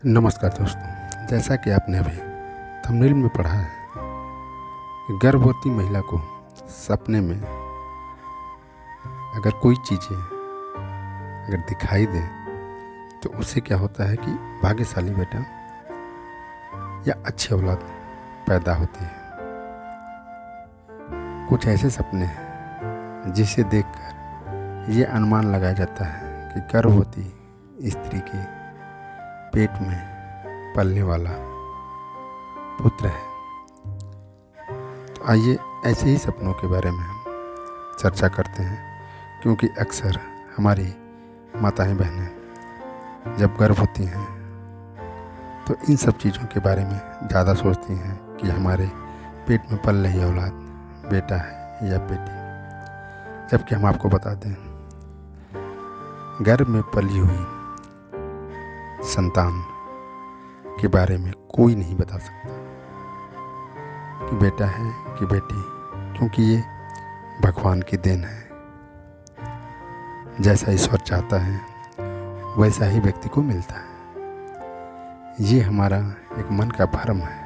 नमस्कार दोस्तों, जैसा कि आपने अभी थंबनेल में पढ़ा है कि गर्भवती महिला को सपने में अगर कोई चीज़ें अगर दिखाई दे तो उससे क्या होता है कि भाग्यशाली बेटा या अच्छी औलाद पैदा होती है। कुछ ऐसे सपने हैं जिसे देखकर ये अनुमान लगाया जाता है कि गर्भवती स्त्री के पेट में पलने वाला पुत्र है। तो आइए ऐसे ही सपनों के बारे में हम चर्चा करते हैं, क्योंकि अक्सर हमारी माताएं बहनें जब गर्भ होती हैं तो इन सब चीज़ों के बारे में ज़्यादा सोचती हैं कि हमारे पेट में पल रही औलाद बेटा है या बेटी। जबकि हम आपको बता दें, गर्भ में पली हुई संतान के बारे में कोई नहीं बता सकता कि बेटा है कि बेटी, क्योंकि ये भगवान की देन है। जैसा ईश्वर चाहता है वैसा ही व्यक्ति को मिलता है। ये हमारा एक मन का भ्रम है,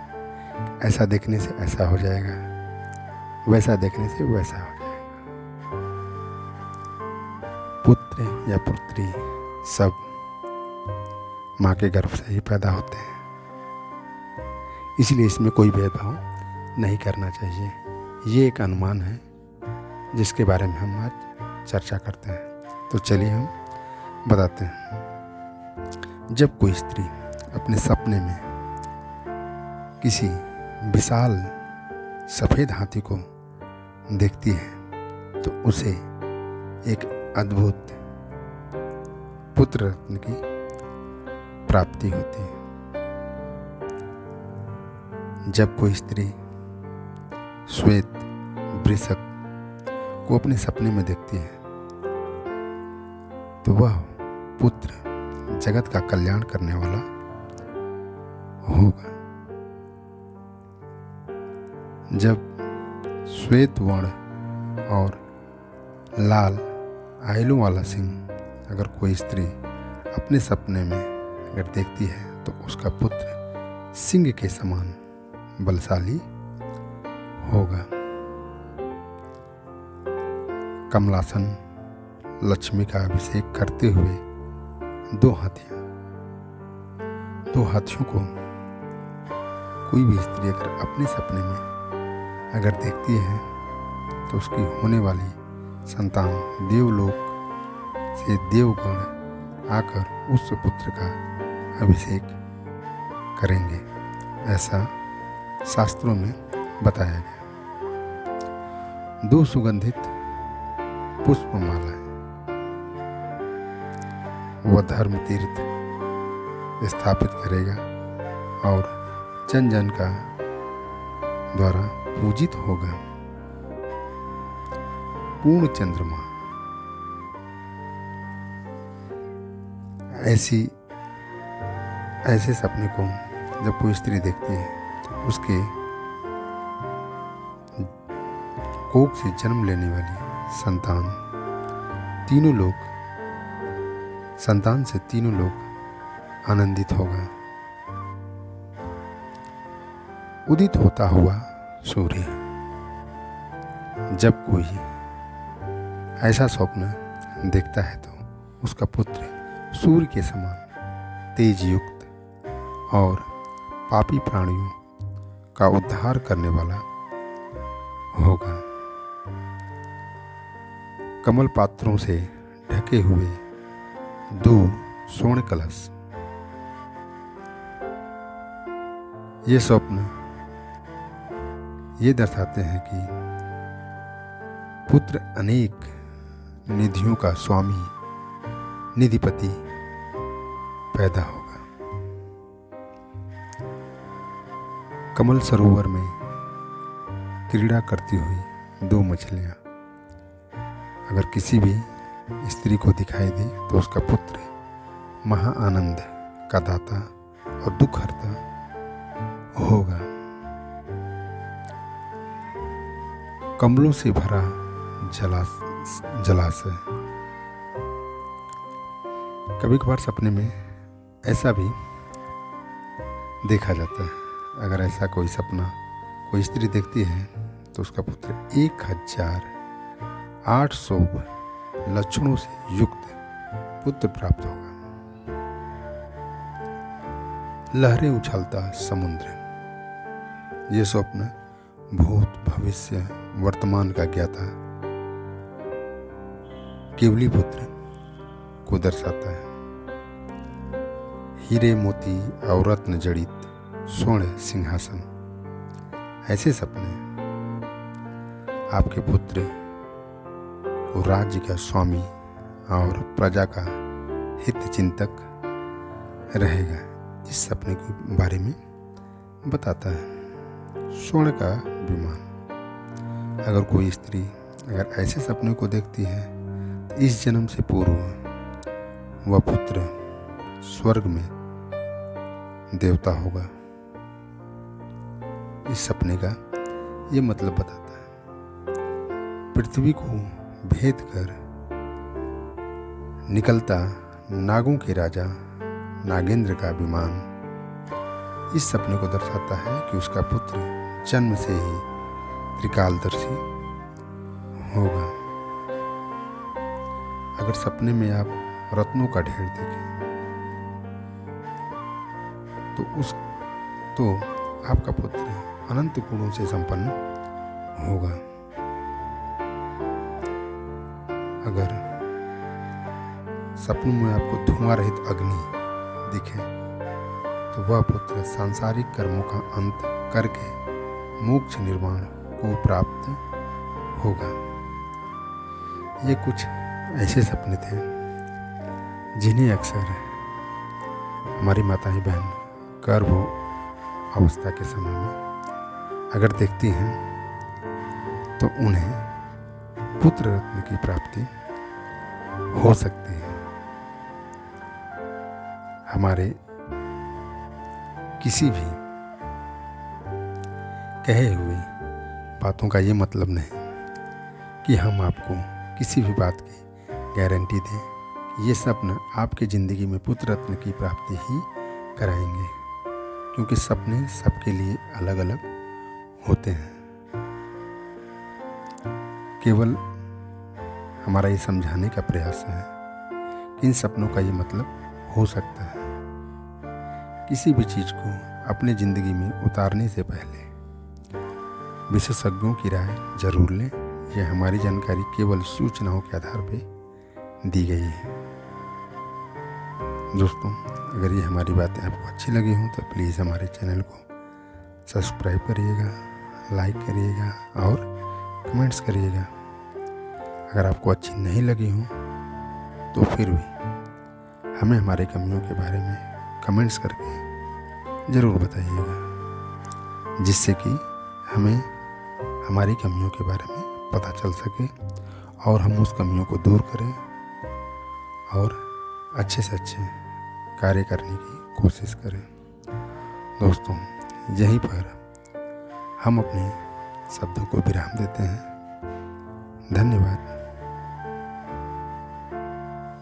ऐसा देखने से ऐसा हो जाएगा, वैसा देखने से वैसा हो जाएगा। पुत्र या पुत्री सब माँ के गर्भ से ही पैदा होते हैं, इसलिए इसमें कोई भेदभाव नहीं करना चाहिए। ये एक अनुमान है जिसके बारे में हम आज चर्चा करते हैं। तो चलिए हम बताते हैं। जब कोई स्त्री अपने सपने में किसी विशाल सफ़ेद हाथी को देखती है तो उसे एक अद्भुत पुत्र रत्न की प्राप्ति होती है। जब कोई स्त्री श्वेत वृषक को अपने सपने में देखती है तो वह पुत्र जगत का कल्याण करने वाला होगा। जब श्वेत वर्ण और लाल आयलों वाला सिंह अगर कोई स्त्री अपने सपने में अगर देखती है तो उसका पुत्र सिंह के समान बलशाली होगा। कमलासन लक्ष्मी का अभिषेक करते हुए दो हाथियों को कोई भी स्त्री अगर अपने सपने में अगर देखती है तो उसकी होने वाली संतान देवलोक से देवगण आकर उस पुत्र का अभिषेक करेंगे, ऐसा शास्त्रों में बताया गया। दो सुगंधित पुष्पमालाएं वह धर्म तीर्थ स्थापित करेगा और जन जन का द्वारा पूजित होगा। पूर्ण चंद्रमा ऐसे सपने को जब कोई स्त्री देखती है तो उसके कोख से जन्म लेने वाली संतान से तीनों लोग आनंदित होगा। उदित होता हुआ सूर्य, जब कोई ऐसा स्वप्न देखता है तो उसका पुत्र सूर्य के समान तेज युक्त और पापी प्राणियों का उद्धार करने वाला होगा। कमल पात्रों से ढके हुए दो स्वर्ण कलश, ये स्वप्न ये दर्शाते हैं कि पुत्र अनेक निधियों का स्वामी निधिपति पैदा होगा। कमल सरोवर में क्रीड़ा करती हुई दो मछलियां अगर किसी भी स्त्री को दिखाई दे तो उसका पुत्र महा आनंद का दाता और दुख हरता होगा। कमलों से भरा जलाशय, कभी कभार सपने में ऐसा भी देखा जाता है। अगर ऐसा कोई सपना कोई स्त्री देखती है तो उसका पुत्र 1800 लक्षणों से युक्त पुत्र प्राप्त होगा। लहरें उछालता समुद्र, ये स्वप्न भूत भविष्य वर्तमान का ज्ञाता केवली पुत्र को दर्शाता है। हीरे मोती और रत्न जड़ित स्वर्ण सिंहासन, ऐसे सपने आपके पुत्र को राज्य का स्वामी और प्रजा का हित चिंतक रहेगा, इस सपने के बारे में बताता है। स्वर्ण का विमान, अगर कोई स्त्री अगर ऐसे सपने को देखती है तो इस जन्म से पूर्व वह पुत्र स्वर्ग में देवता होगा। इस सपने का ये मतलब बताता है। पृथ्वी को भेद कर निकलता नागों के राजा नागेंद्र का विमान इस सपने को दर्शाता है कि उसका पुत्र जन्म से ही त्रिकालदर्शी होगा। अगर सपने में आप रत्नों का ढेर देखें तो आपका पुत्र अनंत गुणों से संपन्न होगा। अगर सपनों में आपको धुआं रहित अग्नि दिखे तो वह पुत्र सांसारिक कर्मों का अंत करके मोक्ष निर्वाण को प्राप्त होगा। ये कुछ ऐसे सपने थे जिन्हें अक्सर हमारी माताएं बहन गर्भ अवस्था के समय में अगर देखती हैं तो उन्हें पुत्र रत्न की प्राप्ति हो सकती है। हमारे किसी भी कहे हुए बातों का ये मतलब नहीं कि हम आपको किसी भी बात की गारंटी दें कि ये सपना आपकी ज़िंदगी में पुत्र रत्न की प्राप्ति ही कराएंगे, क्योंकि सपने सबके लिए अलग अलग होते हैं। केवल हमारा ये समझाने का प्रयास है कि इन सपनों का ये मतलब हो सकता है। किसी भी चीज़ को अपने ज़िंदगी में उतारने से पहले विशेषज्ञों की राय जरूर लें। यह हमारी जानकारी केवल सूचनाओं के आधार पर दी गई है। दोस्तों, अगर ये हमारी बातें आपको अच्छी लगी हों तो प्लीज़ हमारे चैनल को सब्सक्राइब करिएगा, लाइक करिएगा और कमेंट्स करिएगा। अगर आपको अच्छी नहीं लगी हों तो फिर भी हमें हमारे कमियों के बारे में कमेंट्स करके ज़रूर बताइएगा, जिससे कि हमें हमारी कमियों के बारे में पता चल सके और हम उस कमियों को दूर करें और अच्छे से अच्छे कार्य करने की कोशिश करें। दोस्तों, यहीं पर हम अपने शब्दों को विराम देते हैं। धन्यवाद।